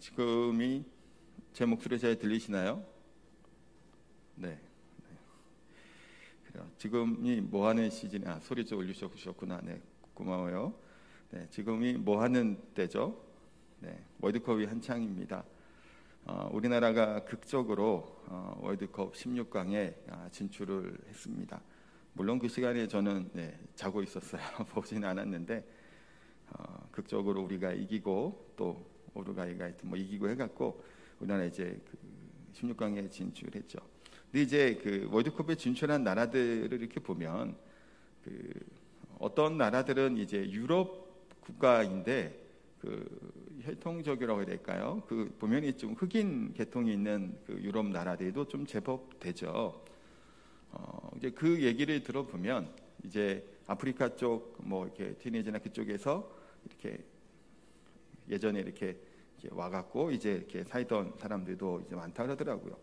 지금이 제 목소리 잘 들리시나요? 네. 그래요. 지금이 뭐 하는 시즌? 소리 좀 올리셨구나. 네, 고마워요. 네, 지금이 뭐 하는 때죠? 네, 월드컵이 한창입니다. 우리나라가 극적으로 월드컵 16강에 진출을 했습니다. 물론 그 시간에 저는 자고 있었어요. 보지는 않았는데 극적으로 우리가 이기고 또 우루과이가 뭐 이기고 해갖고 우리나라 이제 그 16강에 진출했죠. 근데 이제 그 월드컵에 진출한 나라들을 이렇게 보면 그 어떤 나라들은 이제 유럽 국가인데 그 혈통적이라고 해야 될까요? 그 보면이 좀 흑인 계통이 있는 그 유럽 나라들도 좀 제법 되죠. 이제 그 얘기를 들어보면 이제 아프리카 쪽 뭐 이렇게 티니지나 그쪽에서 이렇게 예전에 이렇게 와갖고 이제 이렇게 살던 사람들도 이제 많다 그러더라고요.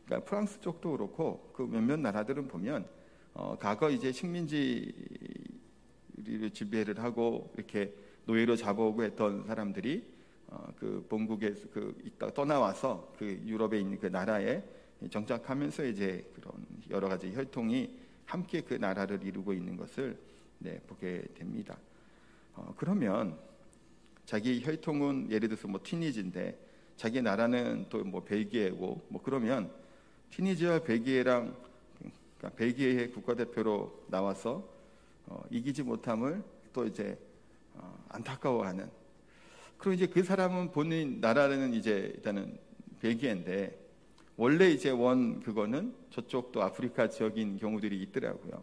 그러니까 프랑스 쪽도 그렇고 그 몇몇 나라들은 보면 과거 이제 식민지를 지배를 하고 이렇게 노예로 잡아오고 했던 사람들이 그 본국에서 있다 떠나와서 그 유럽에 있는 그 나라에 정착하면서 이제 그런 여러 가지 혈통이 함께 그 나라를 이루고 있는 것을 보게 됩니다. 그러면 자기 혈통은 예를 들어서 뭐 티니지인데 자기 나라는 또 뭐 벨기에고 뭐 그러면 티니지와 벨기에랑 그러니까 벨기에의 국가대표로 나와서 이기지 못함을 또 이제 안타까워하는. 그리고 이제 그 사람은 본인 나라는 이제 일단은 벨기에인데 원래 이제 그거는 저쪽 또 아프리카 지역인 경우들이 있더라고요.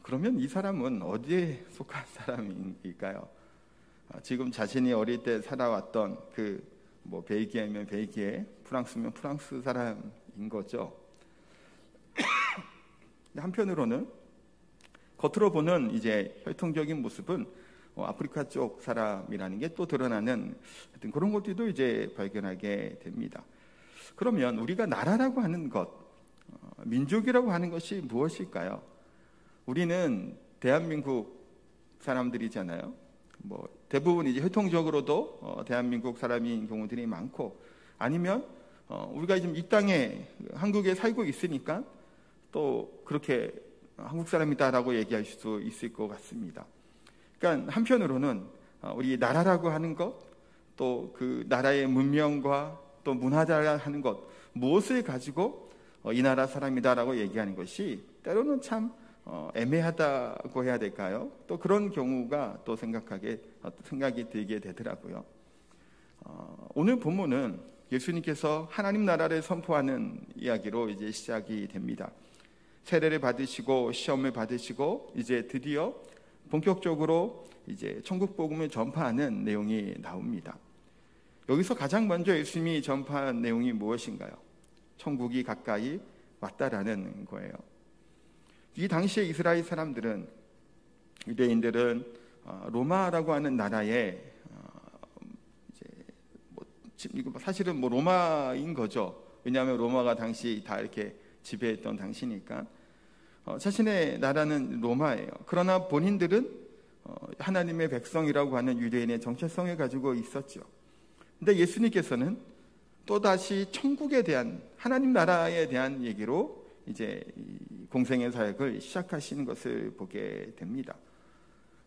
그러면 이 사람은 어디에 속한 사람일까요? 지금 자신이 어릴 때 살아왔던 그 뭐 벨기에면 벨기에, 프랑스면 프랑스 사람인 거죠. 한편으로는 겉으로 보는 이제 혈통적인 모습은 아프리카 쪽 사람이라는 게 또 드러나는 하여튼 그런 것들도 이제 발견하게 됩니다. 그러면 우리가 나라라고 하는 것, 민족이라고 하는 것이 무엇일까요? 우리는 대한민국 사람들이잖아요. 뭐 대부분 이제 혈통적으로도 대한민국 사람인 경우들이 많고 아니면 우리가 지금 이 땅에 한국에 살고 있으니까 또 그렇게 한국 사람이다라고 얘기할 수 있을 것 같습니다. 그러니까 한편으로는 우리 나라라고 하는 것, 또 그 나라의 문명과 또 문화자라 하는 것, 무엇을 가지고 이 나라 사람이다라고 얘기하는 것이 때로는 참 애매하다고 해야 될까요? 또 그런 경우가 또 생각이 들게 되더라고요. 오늘 본문은 예수님께서 하나님 나라를 선포하는 이야기로 이제 시작이 됩니다. 세례를 받으시고 시험을 받으시고 이제 드디어 본격적으로 이제 천국 복음을 전파하는 내용이 나옵니다. 여기서 가장 먼저 예수님이 전파한 내용이 무엇인가요? 천국이 가까이 왔다라는 거예요. 이 당시에 이스라엘 사람들은 유대인들은 로마라고 하는 나라에 이제 사실은 뭐 로마인 거죠. 왜냐하면 로마가 당시 다 이렇게 지배했던 당시니까 자신의 나라는 로마예요. 그러나 본인들은 하나님의 백성이라고 하는 유대인의 정체성을 가지고 있었죠. 근데 예수님께서는 또다시 천국에 대한 하나님 나라에 대한 얘기로 이제 공생의 사역을 시작하시는 것을 보게 됩니다.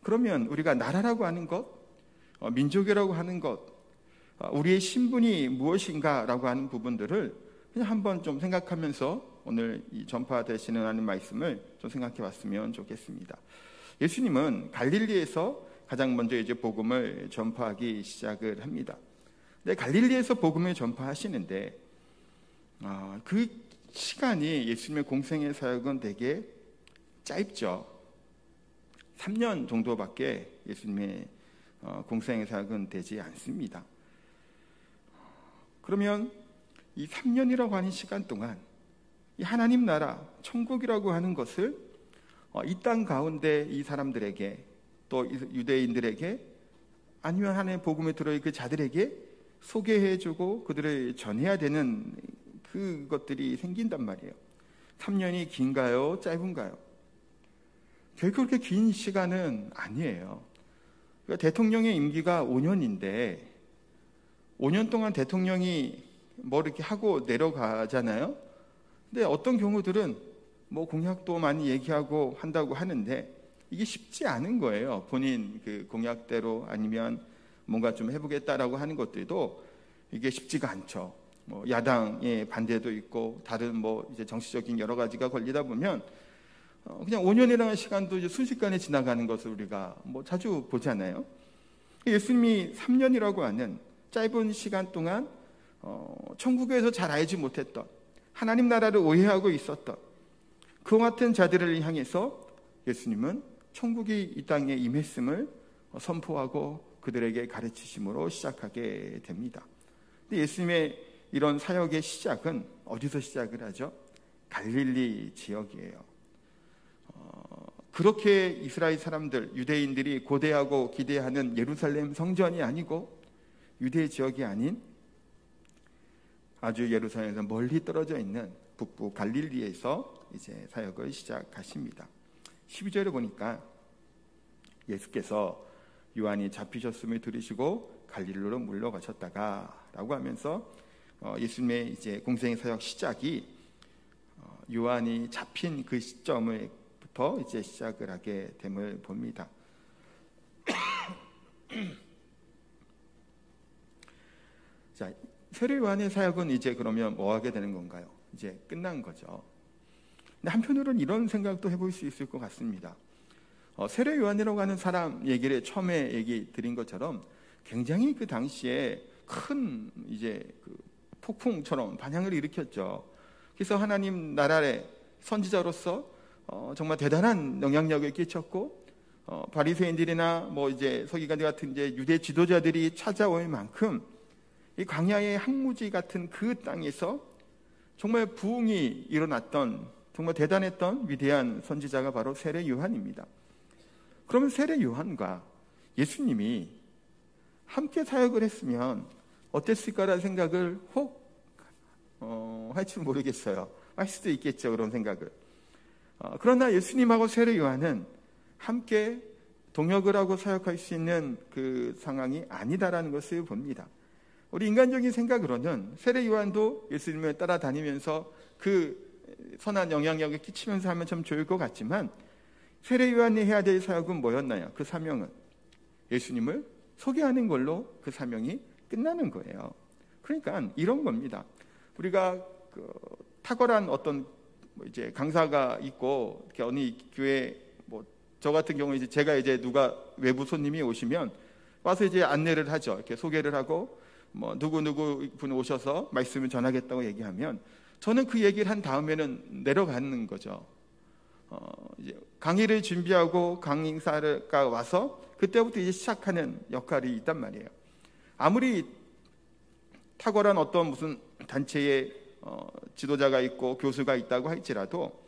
그러면 우리가 나라라고 하는 것, 민족이라고 하는 것, 우리의 신분이 무엇인가라고 하는 부분들을 그냥 한번 좀 생각하면서 오늘 이 전파되시는 하나님 말씀을 좀 생각해 봤으면 좋겠습니다. 예수님은 갈릴리에서 가장 먼저 이제 복음을 전파하기 시작을 합니다. 근데 갈릴리에서 복음을 전파하시는데 그 시간이 예수님의 공생의 사역은 되게 짧죠. 3년 정도밖에 예수님의 공생의 사역은 되지 않습니다. 그러면 이 3년이라고 하는 시간 동안 이 하나님 나라, 천국이라고 하는 것을 이 땅 가운데 이 사람들에게 또 유대인들에게 아니면 하나님의 복음에 들어있는 그 자들에게 소개해주고 그들을 전해야 되는 그것들이 생긴단 말이에요. 3년이 긴가요? 짧은가요? 결코 그렇게 긴 시간은 아니에요. 그러니까 대통령의 임기가 5년인데 5년 동안 대통령이 뭐 이렇게 하고 내려가잖아요. 근데 어떤 경우들은 뭐 공약도 많이 얘기하고 한다고 하는데 이게 쉽지 않은 거예요. 본인 그 공약대로 아니면 뭔가 좀 해보겠다라고 하는 것들도 이게 쉽지가 않죠. 뭐 야당의 반대도 있고 다른 뭐 이제 정치적인 여러 가지가 걸리다 보면 그냥 5년이라는 시간도 이제 순식간에 지나가는 것을 우리가 뭐 자주 보잖아요. 예수님이 3년이라고 하는 짧은 시간 동안 천국에서 잘 알지 못했던 하나님 나라를 오해하고 있었던 그와 같은 자들을 향해서 예수님은 천국이 이 땅에 임했음을 선포하고 그들에게 가르치심으로 시작하게 됩니다. 근데 예수님의 이런 사역의 시작은 어디서 시작을 하죠? 갈릴리 지역이에요. 그렇게 이스라엘 사람들, 유대인들이 고대하고 기대하는 예루살렘 성전이 아니고 유대 지역이 아닌 아주 예루살렘에서 멀리 떨어져 있는 북부 갈릴리에서 이제 사역을 시작하십니다. 12절에 보니까 예수께서 요한이 잡히셨음을 들으시고 갈릴리로 물러가셨다가 라고 하면서 예수님의 이제 공생의 사역 시작이 요한이 잡힌 그 시점부터 이제 시작을 하게 됨을 봅니다. 자, 세례 요한의 사역은 이제 그러면 뭐 하게 되는 건가요? 이제 끝난 거죠. 근데 한편으로는 이런 생각도 해볼 수 있을 것 같습니다. 세례 요한이라고 하는 사람 얘기를 처음에 얘기 드린 것처럼 굉장히 그 당시에 큰 이제 그 폭풍처럼 반향을 일으켰죠. 그래서 하나님 나라의 선지자로서 정말 대단한 영향력을 끼쳤고 바리새인들이나 뭐 이제 서기관들 같은 이제 유대 지도자들이 찾아올 만큼 이 광야의 항무지 같은 그 땅에서 정말 부흥이 일어났던 정말 대단했던 위대한 선지자가 바로 세례 요한입니다. 그러면 세례 요한과 예수님이 함께 사역을 했으면 어땠을까라는 생각을 혹 할 줄 모르겠어요. 할 수도 있겠죠, 그런 생각을. 그러나 예수님하고 세례 요한은 함께 동역을 하고 사역할 수 있는 그 상황이 아니다라는 것을 봅니다. 우리 인간적인 생각으로는 세례 요한도 예수님을 따라다니면서 그 선한 영향력을 끼치면서 하면 참 좋을 것 같지만 세례 요한이 해야 될 사역은 뭐였나요? 그 사명은 예수님을 소개하는 걸로 그 사명이 끝나는 거예요. 그러니까 이런 겁니다. 우리가 탁월한 어떤 이제 강사가 있고 이렇게 어느 교회 뭐 저 같은 경우 이제 제가 이제 누가 외부 손님이 오시면 와서 이제 안내를 하죠. 이렇게 소개를 하고 뭐 누구 분 오셔서 말씀을 전하겠다고 얘기하면 저는 그 얘기를 한 다음에는 내려가는 거죠. 이제 강의를 준비하고 강의사가 와서 그때부터 이제 시작하는 역할이 있단 말이에요. 아무리 탁월한 어떤 무슨 단체의 지도자가 있고 교수가 있다고 할지라도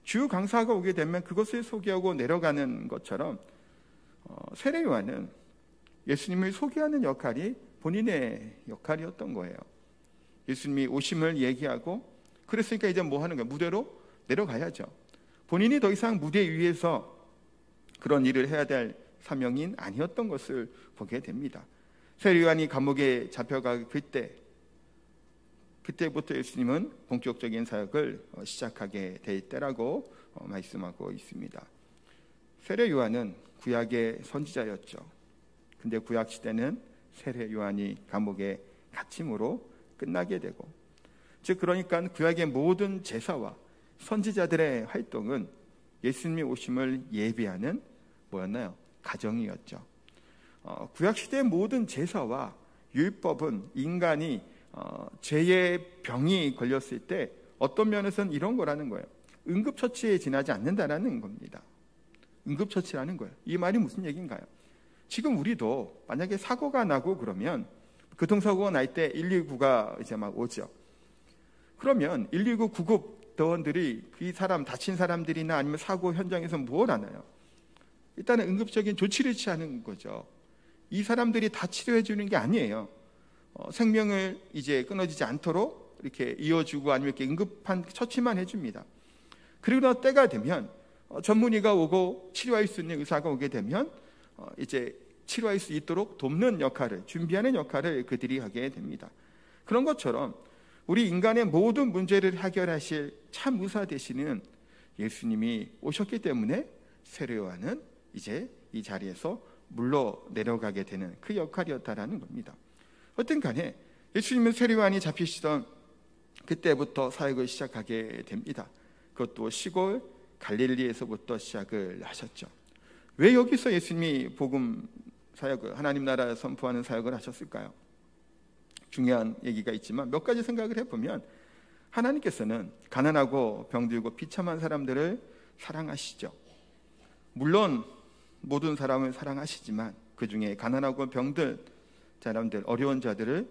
주요 강사가 오게 되면 그것을 소개하고 내려가는 것처럼 세례 요한은 예수님을 소개하는 역할이 본인의 역할이었던 거예요. 예수님이 오심을 얘기하고 그랬으니까 이제 뭐 하는 거예요? 무대로 내려가야죠. 본인이 더 이상 무대 위에서 그런 일을 해야 될 사명인 아니었던 것을 보게 됩니다. 세례 요한이 감옥에 잡혀가기 그때부터 예수님은 본격적인 사역을 시작하게 될 때라고 말씀하고 있습니다. 세례 요한은 구약의 선지자였죠. 근데 구약 시대는 세례 요한이 감옥에 갇힘으로 끝나게 되고, 즉 그러니까 구약의 모든 제사와 선지자들의 활동은 예수님이 오심을 예비하는 뭐였나요? 가정이었죠. 구약 시대의 모든 제사와 율법은 인간이 죄의 병이 걸렸을 때 어떤 면에서는 이런 거라는 거예요. 응급처치에 지나지 않는다라는 겁니다. 응급처치라는 거예요. 이 말이 무슨 얘기인가요? 지금 우리도 만약에 사고가 나고 그러면 교통사고가 날 때 119가 이제 막 오죠. 그러면 119 구급대원들이 이 사람 다친 사람들이나 아니면 사고 현장에서 뭘 하나요? 일단은 응급적인 조치를 취하는 거죠. 이 사람들이 다 치료해 주는 게 아니에요. 생명을 이제 끊어지지 않도록 이렇게 이어주고 아니면 이렇게 응급한 처치만 해줍니다. 그리고 때가 되면 전문의가 오고 치료할 수 있는 의사가 오게 되면 이제 치료할 수 있도록 돕는 역할을, 준비하는 역할을 그들이 하게 됩니다. 그런 것처럼 우리 인간의 모든 문제를 해결하실 참 의사 되시는 예수님이 오셨기 때문에 세례요한은 이제 이 자리에서 물러 내려가게 되는 그 역할이었다라는 겁니다. 어떤 간에 예수님은 세례요한이 잡히시던 그때부터 사역을 시작하게 됩니다. 그것도 시골 갈릴리에서부터 시작을 하셨죠. 왜 여기서 예수님이 복음 사역을, 하나님 나라 선포하는 사역을 하셨을까요? 중요한 얘기가 있지만 몇 가지 생각을 해보면, 하나님께서는 가난하고 병들고 비참한 사람들을 사랑하시죠. 물론 모든 사람을 사랑하시지만 그 중에 가난하고 병들 사람들, 어려운 자들을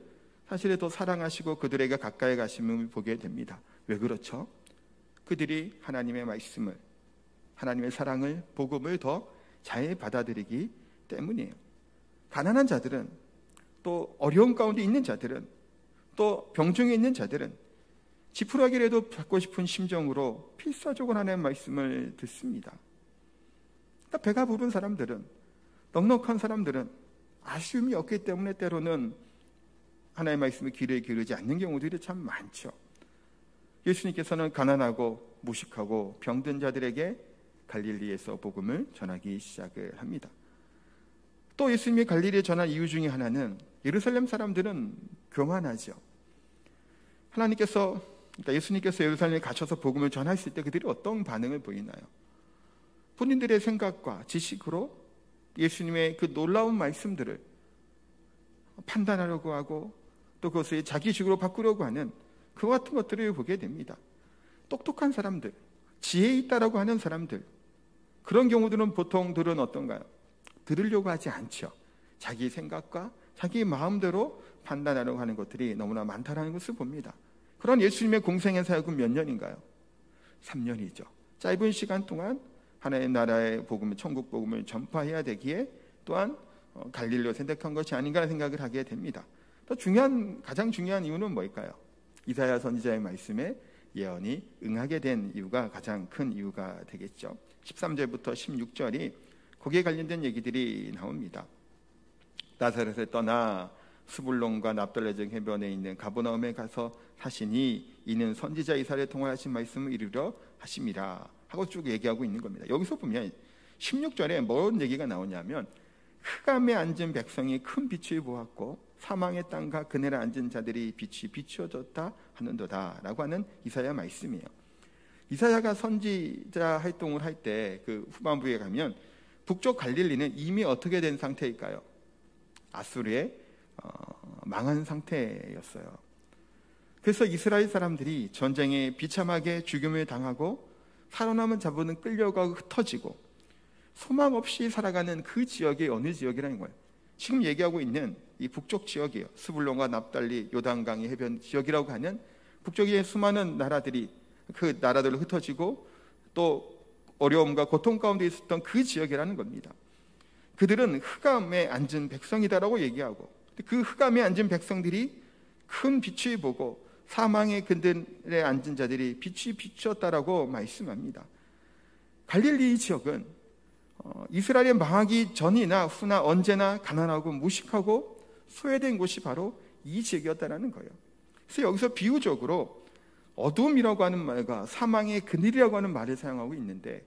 사실에 더 사랑하시고 그들에게 가까이 가심을 보게 됩니다. 왜 그렇죠? 그들이 하나님의 말씀을, 하나님의 사랑을, 복음을 더 잘 받아들이기 때문이에요. 가난한 자들은, 또 어려운 가운데 있는 자들은, 또 병중에 있는 자들은 지푸라기라도 받고 싶은 심정으로 필사적으로 하나님의 말씀을 듣습니다. 그러니까 배가 부른 사람들은, 넉넉한 사람들은 아쉬움이 없기 때문에 때로는 하나님의 말씀에 귀를 기울이지 않는 경우들이 참 많죠. 예수님께서는 가난하고 무식하고 병든 자들에게 갈릴리에서 복음을 전하기 시작을 합니다. 또 예수님이 갈릴리에 전한 이유 중에 하나는, 예루살렘 사람들은 교만하죠. 그러니까 예수님께서 예루살렘에 가셔서 복음을 전하실 때 그들이 어떤 반응을 보이나요? 본인들의 생각과 지식으로 예수님의 그 놀라운 말씀들을 판단하려고 하고, 또 그것을 자기식으로 바꾸려고 하는 그와 같은 것들을 보게 됩니다. 똑똑한 사람들, 지혜 있다라고 하는 사람들, 그런 경우들은 보통들은 어떤가요? 들으려고 하지 않죠. 자기 생각과 자기 마음대로 판단하려고 하는 것들이 너무나 많다는 것을 봅니다. 그런 예수님의 공생의 사역은 몇 년인가요? 3년이죠. 짧은 시간 동안 하나님 나라의 복음을, 천국 복음을 전파해야 되기에 또한 갈릴리를 선택한 것이 아닌가 생각을 하게 됩니다. 또 가장 중요한 이유는 뭘까요? 이사야 선지자의 말씀에 예언이 응하게 된 이유가 가장 큰 이유가 되겠죠. 13절부터 16절이 거기에 관련된 얘기들이 나옵니다. 나사렛을 떠나 스불론과 납달레 해변에 있는 가버나움에 가서 사시니 이는 선지자 이사야를 통하신 말씀을 이루려 하심이라 하고 쭉 얘기하고 있는 겁니다. 여기서 보면 16절에 뭔 얘기가 나오냐면, 흑암에 앉은 백성이 큰 빛을 보았고 사망의 땅과 그늘에 앉은 자들이 빛이 비추어졌다 하는도다 라고 하는 이사야 말씀이에요. 이사야가 선지자 활동을 할 때 그 후반부에 가면 북쪽 갈릴리는 이미 어떻게 된 상태일까요? 아수르에 망한 상태였어요. 그래서 이스라엘 사람들이 전쟁에 비참하게 죽임을 당하고 살아남은 자분은 끌려가고 흩어지고 소망 없이 살아가는 그 지역이 어느 지역이라는 거예요. 지금 얘기하고 있는 이 북쪽 지역이에요. 스불론과 납달리, 요단강의 해변 지역이라고 하는 북쪽의 수많은 나라들이, 그 나라들로 흩어지고 또 어려움과 고통 가운데 있었던 그 지역이라는 겁니다. 그들은 흑암에 앉은 백성이다라고 얘기하고, 그 흑암에 앉은 백성들이 큰 빛을 보고 사망의 그늘에 앉은 자들이 빛이 비추었다라고 말씀합니다. 갈릴리 지역은 이스라엘이 망하기 전이나 후나 언제나 가난하고 무식하고 소외된 곳이 바로 이 지역이었다는 거예요. 그래서 여기서 비유적으로 어둠이라고 하는 말과 사망의 그늘이라고 하는 말을 사용하고 있는데,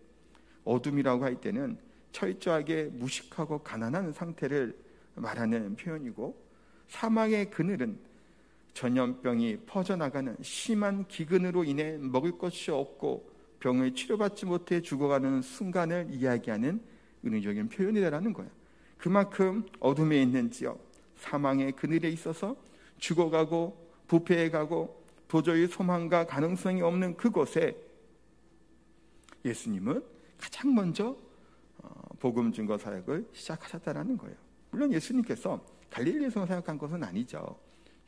어둠이라고 할 때는 철저하게 무식하고 가난한 상태를 말하는 표현이고, 사망의 그늘은 전염병이 퍼져나가는 심한 기근으로 인해 먹을 것이 없고 병을 치료받지 못해 죽어가는 순간을 이야기하는 은유적인 표현이라는 거예요. 그만큼 어둠에 있는 지역, 사망의 그늘에 있어서 죽어가고 부패해가고 도저히 소망과 가능성이 없는 그곳에 예수님은 가장 먼저 복음 증거 사역을 시작하셨다는 거예요. 물론 예수님께서 갈릴리에서 사역한 것은 아니죠.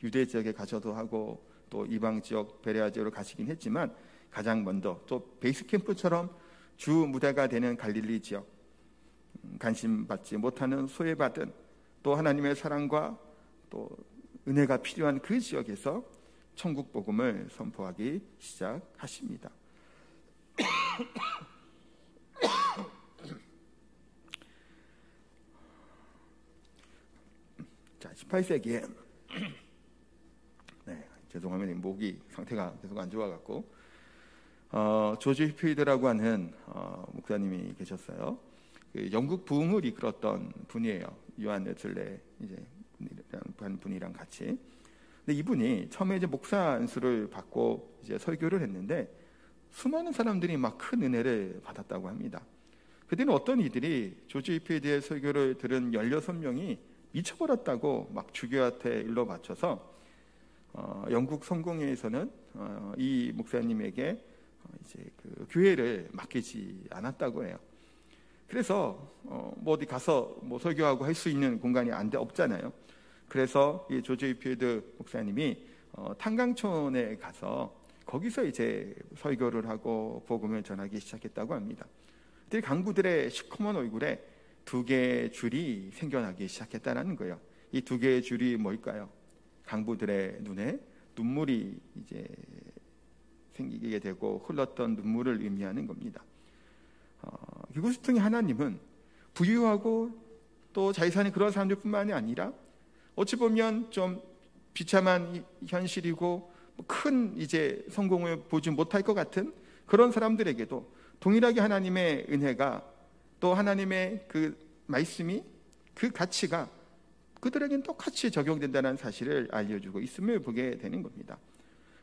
유대 지역에 가셔도 하고 또 이방 지역, 베레아 지역으로 가시긴 했지만, 가장 먼저 또 베이스 캠프처럼 주 무대가 되는 갈릴리 지역, 관심받지 못하는 소외받은, 또 하나님의 사랑과 또 은혜가 필요한 그 지역에서 천국 복음을 선포하기 시작하십니다. 18세기에 네, 죄송합니다. 목이 상태가 계속 안 좋아갖고 조지 휘필드라고 하는 목사님이 계셨어요. 그 영국 부흥을 이끌었던 분이에요. 요한 웨슬레 이제 분이랑 같이. 근데 이분이 처음에 이제 목사 안수를 받고 이제 설교를 했는데 수많은 사람들이 막 큰 은혜를 받았다고 합니다. 그때는 어떤 이들이 조지 휘필드의 설교를 들은 16명이 미쳐버렸다고 막 주교한테 일러 바쳐서 영국 성공회에서는 이 목사님에게 이제 그 교회를 맡기지 않았다고 해요. 그래서 뭐 어디 가서 뭐 설교하고 할 수 있는 공간이 없잖아요. 그래서 이 조지 휘필드 목사님이 탄강촌에 가서 거기서 이제 설교를 하고 복음을 전하기 시작했다고 합니다. 그때 강부들의 시커먼 얼굴에 2개의 줄이 생겨나기 시작했다는 거예요. 이 2개의 줄이 뭘까요? 강부들의 눈에 눈물이 이제 생기게 되고 흘렀던 눈물을 의미하는 겁니다. 그것을 통해 하나님은 부유하고 또 잘 사는 그런 사람들뿐만이 아니라 어찌 보면 좀 비참한 현실이고 큰 이제 성공을 보지 못할 것 같은 그런 사람들에게도 동일하게 하나님의 은혜가 또 하나님의 그 말씀이 그 가치가 그들에게는 똑같이 적용된다는 사실을 알려주고 있음을 보게 되는 겁니다.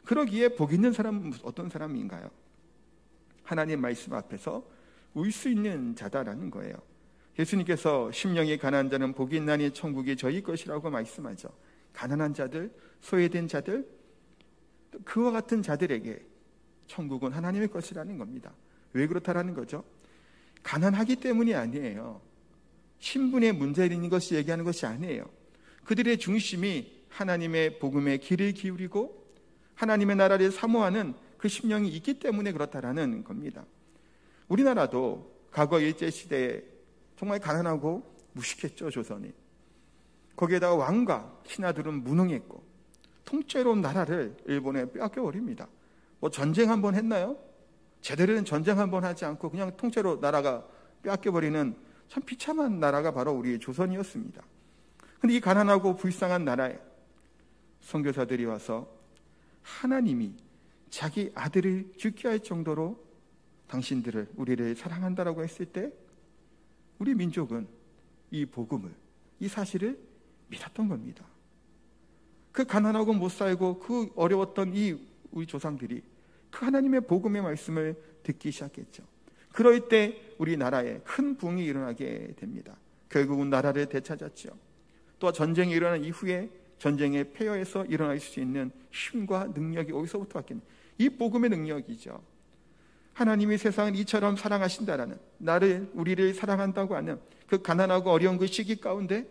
그러기에 복 있는 사람은 어떤 사람인가요? 하나님 말씀 앞에서 울 수 있는 자다라는 거예요. 예수님께서 심령이 가난한 자는 복이 있나니 천국이 저희 것이라고 말씀하죠. 가난한 자들, 소외된 자들, 그와 같은 자들에게 천국은 하나님의 것이라는 겁니다. 왜 그렇다라는 거죠? 가난하기 때문이 아니에요. 신분의 문제를 있는 것이 얘기하는 것이 아니에요. 그들의 중심이 하나님의 복음에 귀를 기울이고 하나님의 나라를 사모하는 그 심령이 있기 때문에 그렇다라는 겁니다. 우리나라도 과거 일제시대에 정말 가난하고 무식했죠, 조선이. 거기에다가 왕과 신하들은 무능했고 통째로 나라를 일본에 빼앗겨버립니다. 뭐 전쟁 한번 했나요? 제대로 된 전쟁 한번 하지 않고 그냥 통째로 나라가 빼앗겨버리는 참 비참한 나라가 바로 우리 조선이었습니다. 그런데 이 가난하고 불쌍한 나라에 선교사들이 와서 하나님이 자기 아들을 죽게 할 정도로 당신들을, 우리를 사랑한다라고 했을 때 우리 민족은 이 복음을, 이 사실을 믿었던 겁니다. 그 가난하고 못 살고 그 어려웠던 우리 조상들이 그 하나님의 복음의 말씀을 듣기 시작했죠. 그럴 때 우리나라에 큰 부흥이 일어나게 됩니다. 결국은 나라를 되찾았죠. 또 전쟁이 일어난 이후에 전쟁의 폐허에서 일어날 수 있는 힘과 능력이 어디서부터 왔겠냐? 이 복음의 능력이죠. 하나님이 세상을 이처럼 사랑하신다라는, 우리를 사랑한다고 하는 그 가난하고 어려운 그 시기 가운데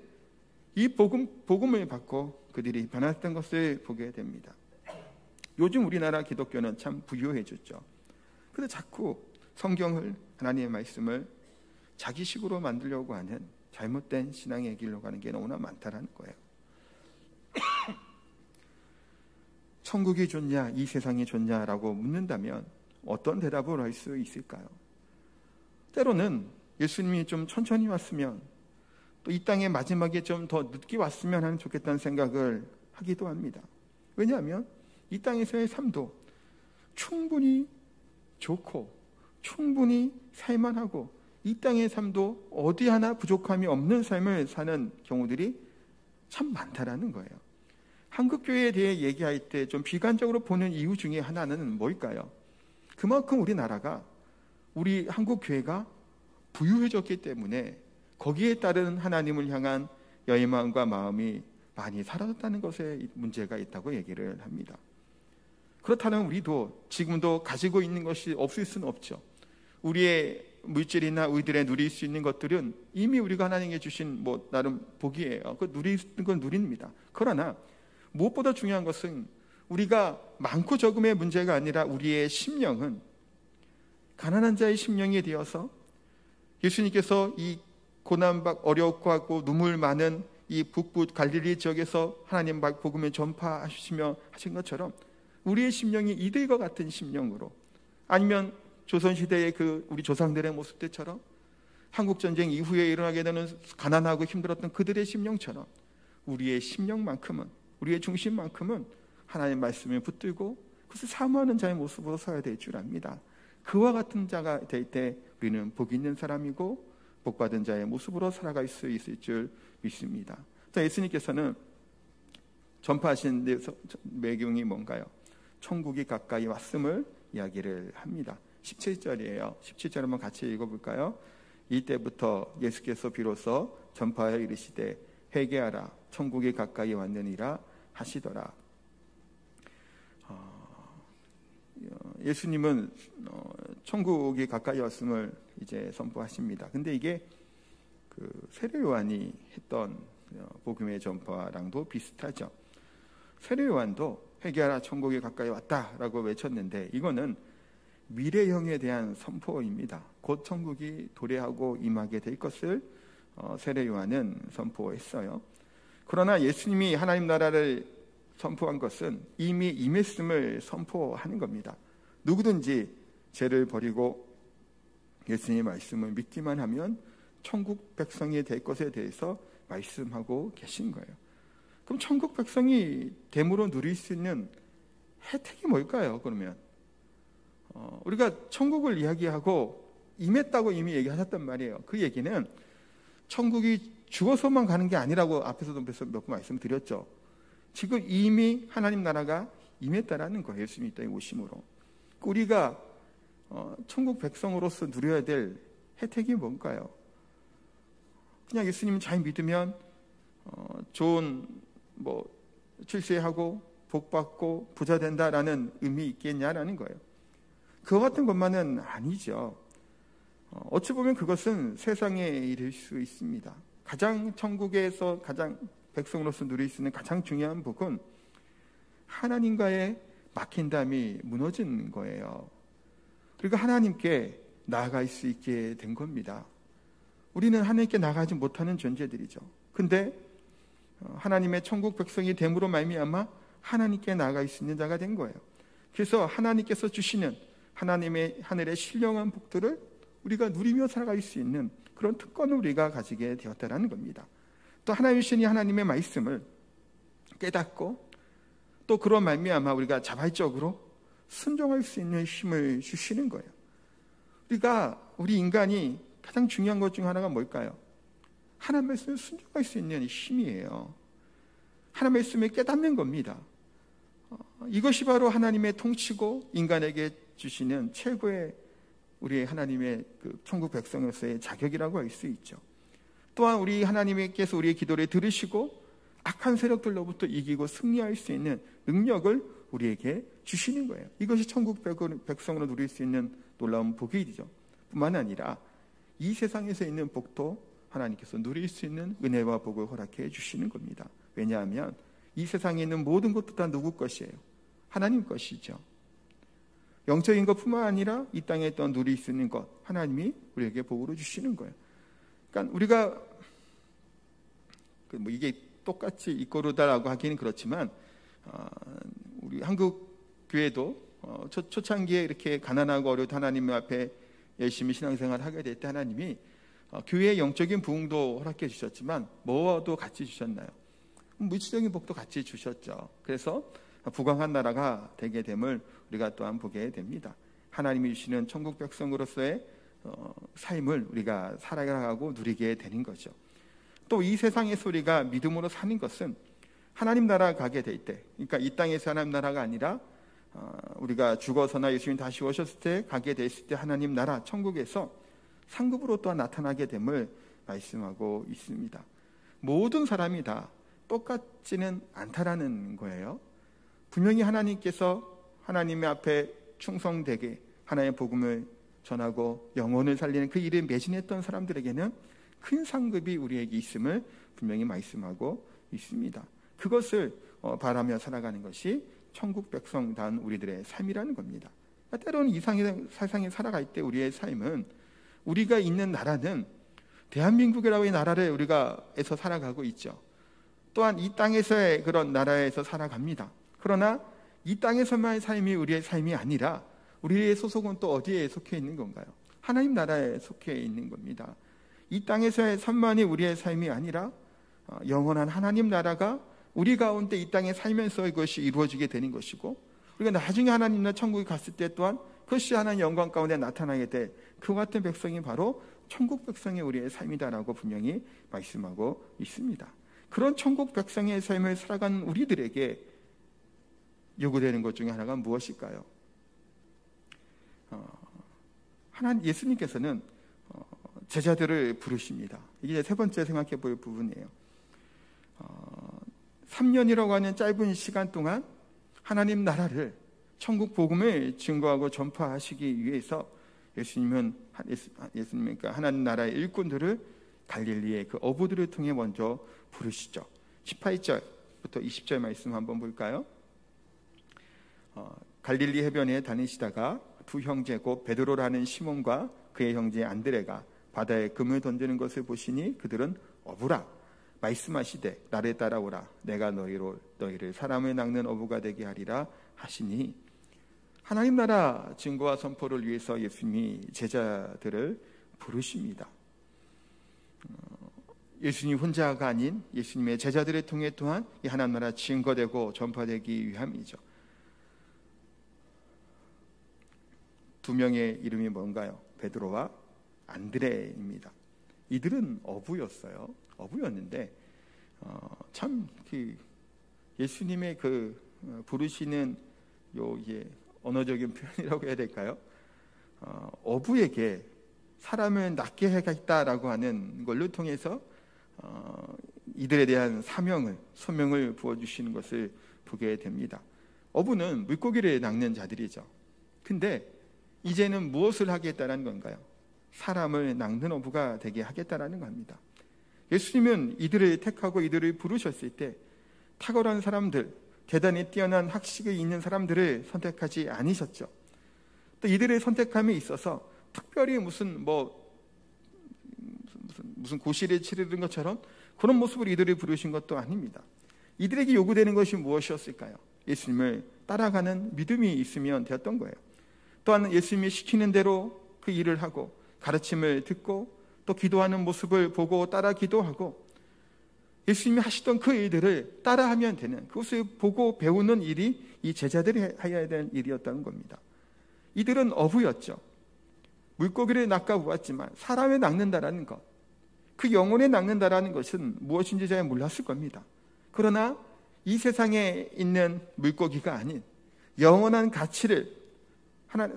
이 복음을 받고 그들이 변화했던 것을 보게 됩니다. 요즘 우리나라 기독교는 참 부유해졌죠. 그런데 자꾸 성경을, 하나님의 말씀을 자기식으로 만들려고 하는 잘못된 신앙의 길로 가는 게 너무나 많다라는 거예요. 천국이 좋냐, 이 세상이 좋냐라고 묻는다면 어떤 대답을 할 수 있을까요? 때로는 예수님이 좀 천천히 왔으면, 또 이 땅의 마지막에 좀 더 늦게 왔으면 하는 좋겠다는 생각을 하기도 합니다. 왜냐하면 이 땅에서의 삶도 충분히 좋고 충분히 살만하고 이 땅의 삶도 어디 하나 부족함이 없는 삶을 사는 경우들이 참 많다라는 거예요. 한국교회에 대해 얘기할 때 좀 비관적으로 보는 이유 중에 하나는 뭘까요? 그만큼 우리나라가, 우리 한국교회가 부유해졌기 때문에 거기에 따른 하나님을 향한 열망과 마음이 많이 사라졌다는 것에 문제가 있다고 얘기를 합니다. 그렇다면 우리도 지금도 가지고 있는 것이 없을 수는 없죠. 우리의 물질이나 우리들의 누릴 수 있는 것들은 이미 우리가 하나님께 주신 나름 복이에요. 그 누리는 건 누립니다. 그러나 무엇보다 중요한 것은 우리가 많고 적음의 문제가 아니라 우리의 심령은 가난한 자의 심령이 되어서 예수님께서 이 고난받 어렵고 하고 눈물 많은 이 북부 갈릴리 지역에서 하나님 복음을 전파하시며 하신 것처럼 우리의 심령이 이들과 같은 심령으로, 아니면 조선시대의 우리 조상들의 모습들처럼 한국전쟁 이후에 일어나게 되는 가난하고 힘들었던 그들의 심령처럼 우리의 심령만큼은, 우리의 중심만큼은 하나님의 말씀에 붙들고 그것을 사모하는 자의 모습으로 서야 될 줄 압니다. 그와 같은 자가 될 때 우리는 복 있는 사람이고 복받은 자의 모습으로 살아갈 수 있을 줄 믿습니다. 자, 예수님께서는 전파하신 배경이 뭔가요? 천국이 가까이 왔음을 이야기를 합니다. 17절이에요. 17절 한번 같이 읽어볼까요? 이때부터 예수께서 비로소 전파하여 이르시되 회개하라 천국이 가까이 왔느니라 하시더라. 예수님은 천국이 가까이 왔음을 이제 선포하십니다. 근데 이게 그 세례 요한이 했던 복음의 전파랑도 비슷하죠. 세례 요한도 회개하라 천국이 가까이 왔다라고 외쳤는데 이거는 미래형에 대한 선포입니다. 곧 천국이 도래하고 임하게 될 것을 세례 요한은 선포했어요. 그러나 예수님이 하나님 나라를 선포한 것은 이미 임했음을 선포하는 겁니다. 누구든지 죄를 버리고 예수님의 말씀을 믿기만 하면 천국 백성이 될 것에 대해서 말씀하고 계신 거예요. 그럼 천국 백성이 됨으로 누릴 수 있는 혜택이 뭘까요? 그러면 우리가 천국을 이야기하고 임했다고 이미 얘기하셨단 말이에요. 그 얘기는 천국이 죽어서만 가는 게 아니라고 앞에서도 몇 번 말씀드렸죠. 지금 이미 하나님 나라가 임했다라는 거예요. 예수님이 이 땅에 오심으로. 우리가 천국 백성으로서 누려야 될 혜택이 뭔가요? 그냥 예수님 잘 믿으면 좋은 출세하고 복받고 부자 된다라는 의미 있겠냐라는 거예요. 그와 같은 것만은 아니죠. 어찌 보면 그것은 세상에 이를 수 있습니다. 가장 천국에서 가장 백성으로서 누릴 수 있는 가장 중요한 복은 하나님과의 막힌담이 무너진 거예요. 그리고 하나님께 나아갈 수 있게 된 겁니다. 우리는 하나님께 나가지 못하는 존재들이죠. 근데 하나님의 천국 백성이 됨으로 말미암아 하나님께 나아갈 수 있는 자가 된 거예요. 그래서 하나님께서 주시는 하나님의 하늘의 신령한 복들을 우리가 누리며 살아갈 수 있는 그런 특권을 우리가 가지게 되었다는 겁니다. 또 하나님의 신이 하나님의 말씀을 깨닫고 또 그런 말미암아 우리가 자발적으로 순종할 수 있는 힘을 주시는 거예요. 우리 인간이 가장 중요한 것 중 하나가 뭘까요? 하나님 말씀을 순종할 수 있는 힘이에요. 하나님 말씀을 깨닫는 겁니다. 이것이 바로 하나님의 통치고 인간에게 주시는 최고의 우리 하나님의 천국 백성으로서의 자격이라고 할 수 있죠. 또한 우리 하나님께서 우리의 기도를 들으시고 악한 세력들로부터 이기고 승리할 수 있는 능력을 우리에게 주시는 거예요. 이것이 천국 백성으로 누릴 수 있는 놀라운 복이죠. 뿐만 아니라 이 세상에서 있는 복도 하나님께서 누릴 수 있는 은혜와 복을 허락해 주시는 겁니다. 왜냐하면 이 세상에 있는 모든 것도 다 누구 것이에요? 하나님 것이죠. 영적인 것뿐만 아니라 이 땅에 또 누릴 수 있는 것 하나님이 우리에게 복으로 주시는 거예요. 그러니까 우리가 이게 똑같이 이꼬르다라고 하기는 그렇지만 우리 한국 교회도 초창기에 이렇게 가난하고 어려운 하나님 앞에 열심히 신앙생활을 하게 될 때 하나님이 교회의 영적인 부흥도 허락해 주셨지만 뭐와도 같이 주셨나요? 물질적인 복도 같이 주셨죠. 그래서 부강한 나라가 되게 됨을 우리가 또한 보게 됩니다. 하나님이 주시는 천국 백성으로서의 삶을 우리가 살아가고 누리게 되는 거죠. 또 이 세상에서 우리가 믿음으로 사는 것은 하나님 나라 가게 될 때, 그러니까 이 땅에서 하나님 나라가 아니라 우리가 죽어서나 예수님 다시 오셨을 때 가게 됐을 때 하나님 나라 천국에서 상급으로 또한 나타나게 됨을 말씀하고 있습니다. 모든 사람이 다 똑같지는 않다라는 거예요. 분명히 하나님께서 하나님의 앞에 충성되게 하나님의 복음을 전하고 영혼을 살리는 그 일에 매진했던 사람들에게는 큰 상급이 우리에게 있음을 분명히 말씀하고 있습니다. 그것을 바라며 살아가는 것이 천국 백성다운 우리들의 삶이라는 겁니다. 때로는 이 세상에 살아갈 때 우리의 삶은 우리가 있는 나라는 대한민국이라고의 나라를 우리가에서 살아가고 있죠. 또한 이 땅에서의 그런 나라에서 살아갑니다. 그러나 이 땅에서만의 삶이 우리의 삶이 아니라 우리의 소속은 또 어디에 속해 있는 건가요? 하나님 나라에 속해 있는 겁니다. 이 땅에서의 삶만이 우리의 삶이 아니라 영원한 하나님 나라가 우리 가운데 이 땅에 살면서 이것이 이루어지게 되는 것이고, 우리가 나중에 하나님 나라 천국에 갔을 때 또한 그것이 하나님 영광 가운데 나타나게 될 그와 같은 백성이 바로 천국 백성의 우리의 삶이다라고 분명히 말씀하고 있습니다. 그런 천국 백성의 삶을 살아가는 우리들에게 요구되는 것 중에 하나가 무엇일까요? 예수님께서는 제자들을 부르십니다. 이게 세 번째 생각해 볼 부분이에요. 3년이라고 하는 짧은 시간 동안 하나님 나라를, 천국 복음을 증거하고 전파하시기 위해서 예수님은 그러니까 하나님 나라의 일꾼들을 갈릴리의 그 어부들을 통해 먼저 부르시죠. 18절부터 20절 말씀 한번 볼까요? 갈릴리 해변에 다니시다가 두 형제 곧 베드로라는 시몬과 그의 형제 안드레가 바다에 금을 던지는 것을 보시니 그들은 어부라 말씀하시되 나를 따라오라 내가 너희를 사람을 낚는 어부가 되게 하리라 하시니, 하나님 나라 증거와 선포를 위해서 예수님이 제자들을 부르십니다. 예수님 혼자가 아닌 예수님의 제자들을 통해 또한 이 하나님 나라 증거되고 전파되기 위함이죠. 두 명의 이름이 뭔가요? 베드로와 안드레입니다. 이들은 어부였는데 참 예수님의 부르시는 이게 언어적인 표현이라고 해야 될까요? 어부에게 사람을 낚게 해야겠다라고 하는 걸로 통해서 이들에 대한 소명을 부어주시는 것을 보게 됩니다. 어부는 물고기를 낚는 자들이죠. 근데 이제는 무엇을 하겠다는 건가요? 사람을 낚는 어부가 되게 하겠다라는 겁니다. 예수님은 이들을 택하고 이들을 부르셨을 때 탁월한 사람들, 대단히 뛰어난 학식이 있는 사람들을 선택하지 않으셨죠. 또 이들의 선택함에 있어서 특별히 무슨 고시를 치르는 것처럼 그런 모습으로 이들을 부르신 것도 아닙니다. 이들에게 요구되는 것이 무엇이었을까요? 예수님을 따라가는 믿음이 있으면 되었던 거예요. 또한 예수님이 시키는 대로 그 일을 하고 가르침을 듣고 또 기도하는 모습을 보고 따라 기도하고 예수님이 하시던 그 일들을 따라하면 되는, 그것을 보고 배우는 일이 이 제자들이 해야 되는 일이었다는 겁니다. 이들은 어부였죠. 물고기를 낚아보았지만 사람을 낚는다라는 것, 그 영혼에 낚는다라는 것은 무엇인지 잘 몰랐을 겁니다. 그러나 이 세상에 있는 물고기가 아닌 영원한 가치를,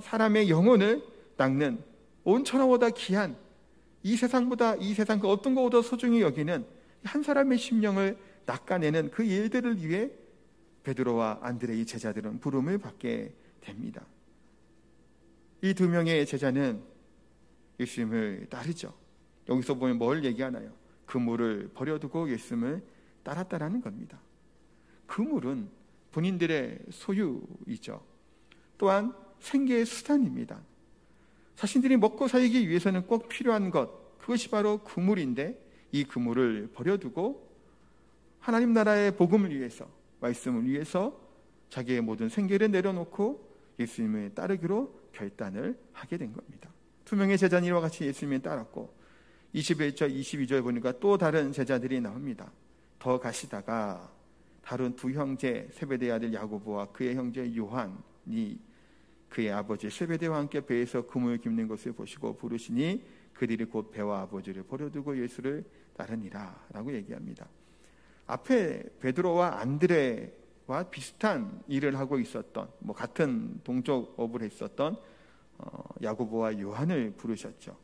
사람의 영혼을 낚는 온 천하보다 귀한 이 세상 그 어떤 것보다 소중히 여기는 한 사람의 심령을 낚아내는 그 일들을 위해 베드로와 안드레의 제자들은 부름을 받게 됩니다. 이 두 명의 제자는 예수님을 따르죠. 여기서 보면 뭘 얘기하나요? 그물을 버려두고 예수님을 따랐다라는 겁니다. 그물은 본인들의 소유이죠. 또한 생계의 수단입니다. 자신들이 먹고 살기 위해서는 꼭 필요한 것, 그것이 바로 그물인데 이 그물을 버려두고 하나님 나라의 복음을 위해서, 말씀을 위해서 자기의 모든 생계를 내려놓고 예수님을 따르기로 결단을 하게 된 겁니다. 두 명의 제자는 이와 같이 예수님을 따랐고 21절, 22절 보니까 또 다른 제자들이 나옵니다. 더 가시다가 다른 두 형제 세베대의 아들 야고보와 그의 형제 요한이 그의 아버지 세베대와 함께 배에서 그물 깁는 것을 보시고 부르시니 그들이 곧 배와 아버지를 버려두고 예수를 따르니라 라고 얘기합니다. 앞에 베드로와 안드레와 비슷한 일을 하고 있었던, 같은 동족 어부를 했었던 야고보와 요한을 부르셨죠.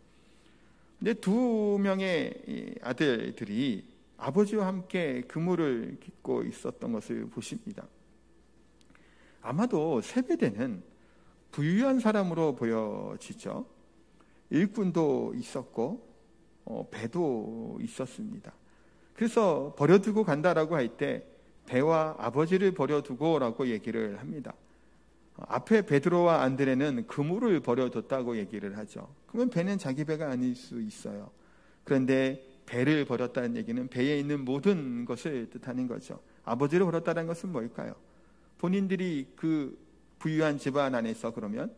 근데 두 명의 아들들이 아버지와 함께 그물을 깃고 있었던 것을 보십니다. 아마도 세베대는 부유한 사람으로 보여지죠. 일꾼도 있었고 배도 있었습니다. 그래서 버려두고 간다라고 할 때 배와 아버지를 버려두고라고 얘기를 합니다. 앞에 베드로와 안드레는 그물을 버려뒀다고 얘기를 하죠. 그러면 배는 자기 배가 아닐 수 있어요. 그런데 배를 버렸다는 얘기는 배에 있는 모든 것을 뜻하는 거죠. 아버지를 버렸다는 것은 뭘까요? 본인들이 그 부유한 집안 안에서 그러면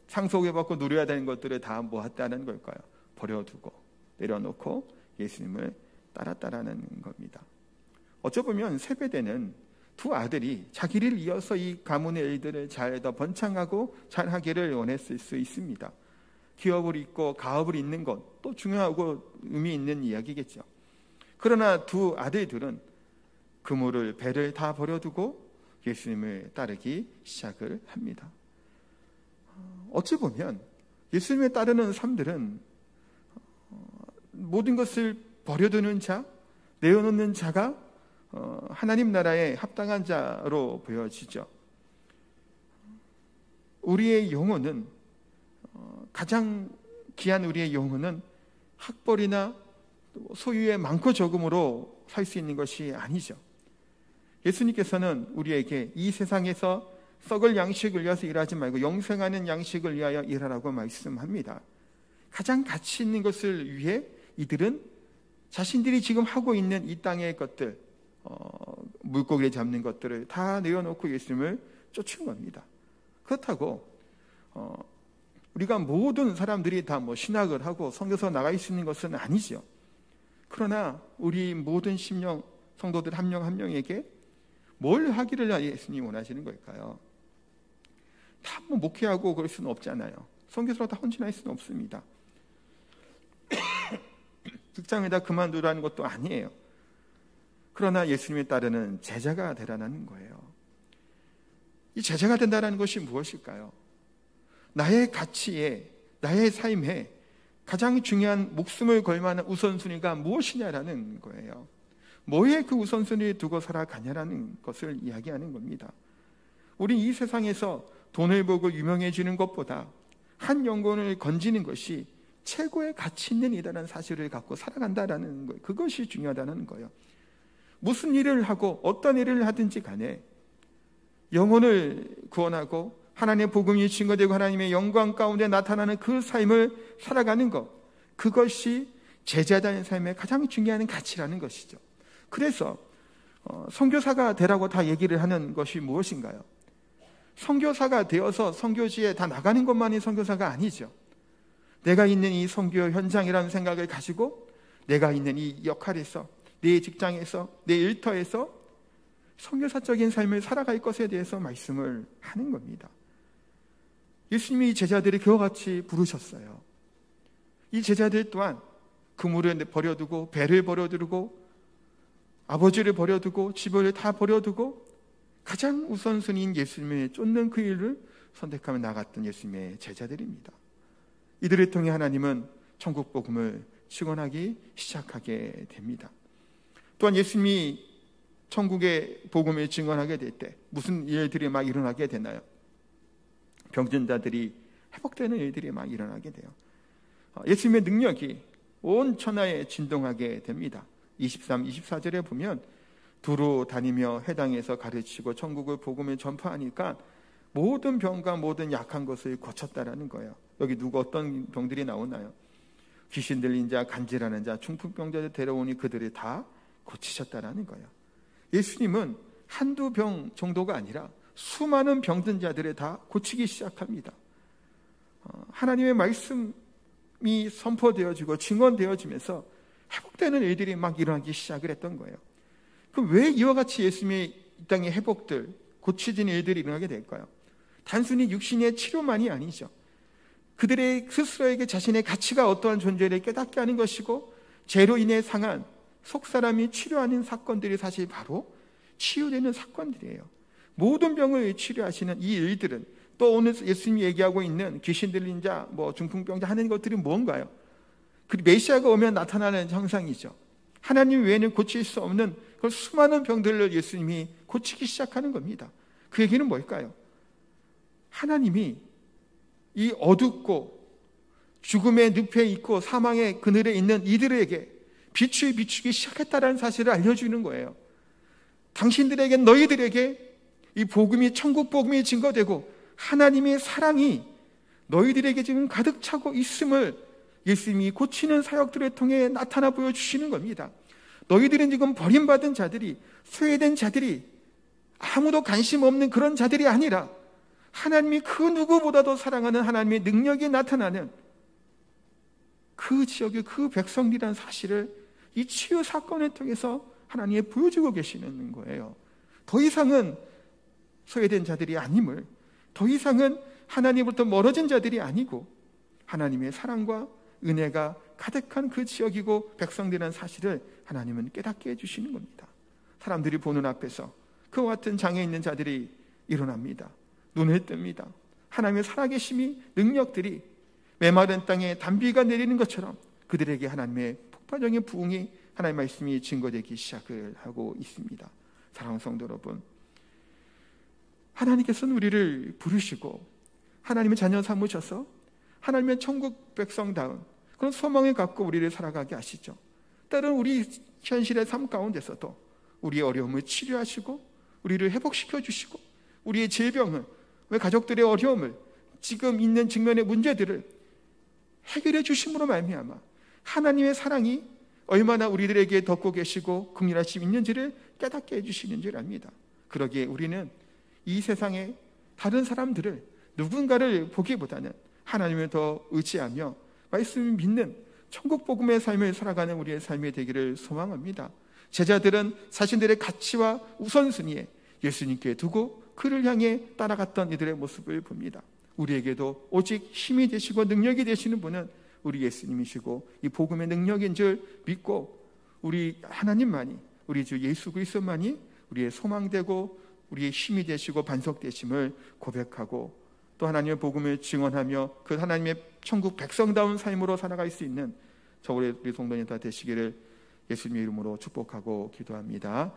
상속을 받고 누려야 되는 것들을 다 모았다는 걸까요? 버려두고 내려놓고 예수님을 따랐다라는 겁니다. 어쩌보면 세베대는 두 아들이 자기를 이어서 이 가문의 일들을 잘 더 번창하고 잘하기를 원했을 수 있습니다. 기업을 잇고 가업을 잇는 것, 또 중요하고 의미 있는 이야기겠죠. 그러나 두 아들들은 그물을, 배를 다 버려두고 예수님을 따르기 시작을 합니다. 어찌 보면 예수님을 따르는 삶들은 모든 것을 버려두는 자, 내어놓는 자가 하나님 나라에 합당한 자로 보여지죠. 우리의 영혼은, 가장 귀한 우리의 영혼은 학벌이나 소유의 많고 적음으로 살 수 있는 것이 아니죠. 예수님께서는 우리에게 이 세상에서 썩을 양식을 위해서 일하지 말고 영생하는 양식을 위하여 일하라고 말씀합니다. 가장 가치 있는 것을 위해 이들은 자신들이 지금 하고 있는 이 땅의 것들, 물고기를 잡는 것들을 다 내어놓고 예수님을 쫓은 겁니다. 그렇다고 우리가 모든 사람들이 다 신학을 하고 선교사 나갈 수 있는 것은 아니죠. 그러나 우리 모든 심령 성도들 한 명 한 명에게 뭘 하기를 예수님이 원하시는 걸까요? 다 목회하고 그럴 수는 없잖아요. 선교사로 다 헌신할 수는 없습니다. 직장에다 그만두라는 것도 아니에요. 그러나 예수님을 따르는 제자가 되라는 거예요. 이 제자가 된다는 것이 무엇일까요? 나의 가치에, 나의 삶에 가장 중요한 목숨을 걸 만한 우선순위가 무엇이냐라는 거예요. 뭐에 그 우선순위를 두고 살아가냐라는 것을 이야기하는 겁니다. 우리 이 세상에서 돈을 벌고 유명해지는 것보다 한 영혼을 건지는 것이 최고의 가치 있는 일이라는 사실을 갖고 살아간다라는 거예요. 그것이 중요하다는 거예요. 무슨 일을 하고 어떤 일을 하든지 간에 영혼을 구원하고 하나님의 복음이 증거되고 하나님의 영광 가운데 나타나는 그 삶을 살아가는 것, 그것이 제자다는 삶의 가장 중요한 가치라는 것이죠. 그래서 선교사가 되라고 다 얘기를 하는 것이 무엇인가요? 선교사가 되어서 선교지에 다 나가는 것만이 선교사가 아니죠. 내가 있는 이 선교 현장이라는 생각을 가지고 내가 있는 이 역할에서, 내 직장에서, 내 일터에서 선교사적인 삶을 살아갈 것에 대해서 말씀을 하는 겁니다. 예수님이 이 제자들이 그와 같이 부르셨어요. 이 제자들 또한 그물을 버려두고 배를 버려두고 아버지를 버려두고 집을 다 버려두고 가장 우선순위인 예수님을 쫓는 그 일을 선택하며 나갔던 예수님의 제자들입니다. 이들을 통해 하나님은 천국 복음을 증언하기 시작하게 됩니다. 또한 예수님이 천국의 복음을 증언하게 될 때 무슨 일들이 막 일어나게 되나요? 병든 자들이 회복되는 일들이 막 일어나게 돼요. 예수님의 능력이 온 천하에 진동하게 됩니다. 23, 24절에 보면 두루 다니며 회당에서 가르치고 천국의 복음을 전파하니까 모든 병과 모든 약한 것을 고쳤다라는 거예요. 여기 누구 어떤 병들이 나오나요? 귀신 들린 자, 간질하는 자, 중풍병자들 데려오니 그들을 다 고치셨다라는 거예요. 예수님은 한두 병 정도가 아니라 수많은 병든 자들을 다 고치기 시작합니다. 하나님의 말씀이 선포되어지고 증언되어지면서 회복되는 일들이 막 일어나기 시작을 했던 거예요. 그럼 왜 이와 같이 예수님의 이 땅의 회복들, 고치진 일들이 일어나게 될까요? 단순히 육신의 치료만이 아니죠. 그들의 스스로에게 자신의 가치가 어떠한 존재를 깨닫게 하는 것이고 죄로 인해 상한 속사람이 치료하는 사건들이 사실 바로 치유되는 사건들이에요. 모든 병을 치료하시는 이 일들은 또 오늘 예수님이 얘기하고 있는 귀신 들린 자, 중풍병자 하는 것들이 뭔가요? 그 메시아가 오면 나타나는 형상이죠. 하나님 외에는 고칠 수 없는 그 수많은 병들을 예수님이 고치기 시작하는 겁니다. 그 얘기는 뭘까요? 하나님이 이 어둡고 죽음의 늪에 있고 사망의 그늘에 있는 이들에게 빛을 비추기 시작했다는 사실을 알려주는 거예요. 당신들에게, 너희들에게 이 복음이, 천국 복음이 증거되고 하나님의 사랑이 너희들에게 지금 가득 차고 있음을 예수님이 고치는 사역들을 통해 나타나 보여주시는 겁니다. 너희들은 지금 버림받은 자들이, 소외된 자들이, 아무도 관심 없는 그런 자들이 아니라 하나님이 그 누구보다도 사랑하는 하나님의 능력이 나타나는 그 지역의 그 백성이라는 사실을 이 치유 사건을 통해서 하나님이 보여주고 계시는 거예요. 더 이상은 소외된 자들이 아님을, 더 이상은 하나님으로부터 멀어진 자들이 아니고 하나님의 사랑과 은혜가 가득한 그 지역이고 백성들이라는 사실을 하나님은 깨닫게 해주시는 겁니다. 사람들이 보는 앞에서 그와 같은 장애 있는 자들이 일어납니다. 눈을 뜹니다. 하나님의 살아계심이, 능력들이 메마른 땅에 단비가 내리는 것처럼 그들에게 하나님의 폭발적인 부흥이, 하나님의 말씀이 증거되기 시작을 하고 있습니다. 사랑하는 성도 여러분, 하나님께서는 우리를 부르시고 하나님의 자녀 삼으셔서 하나님의 천국 백성다운 그런 소망을 갖고 우리를 살아가게 하시죠. 때로는 우리 현실의 삶 가운데서도 우리의 어려움을 치료하시고 우리를 회복시켜 주시고 우리의 질병을, 왜 가족들의 어려움을, 지금 있는 직면의 문제들을 해결해 주심으로 말미암아 하나님의 사랑이 얼마나 우리들에게 덮고 계시고 긍휼하심이 있는지를 깨닫게 해주시는 줄 압니다. 그러기에 우리는 이 세상의 다른 사람들을, 누군가를 보기보다는 하나님을 더 의지하며 말씀을 믿는 천국 복음의 삶을 살아가는 우리의 삶이 되기를 소망합니다. 제자들은 자신들의 가치와 우선순위에 예수님께 두고 그를 향해 따라갔던 이들의 모습을 봅니다. 우리에게도 오직 힘이 되시고 능력이 되시는 분은 우리 예수님이시고 이 복음의 능력인 줄 믿고 우리 하나님만이, 우리 주 예수 그리스도만이 우리의 소망되고 우리의 힘이 되시고 반석되심을 고백하고 또 하나님의 복음을 증언하며 그 하나님의 천국 백성다운 삶으로 살아갈 수 있는 저 우리 성도님 다 되시기를 예수님의 이름으로 축복하고 기도합니다.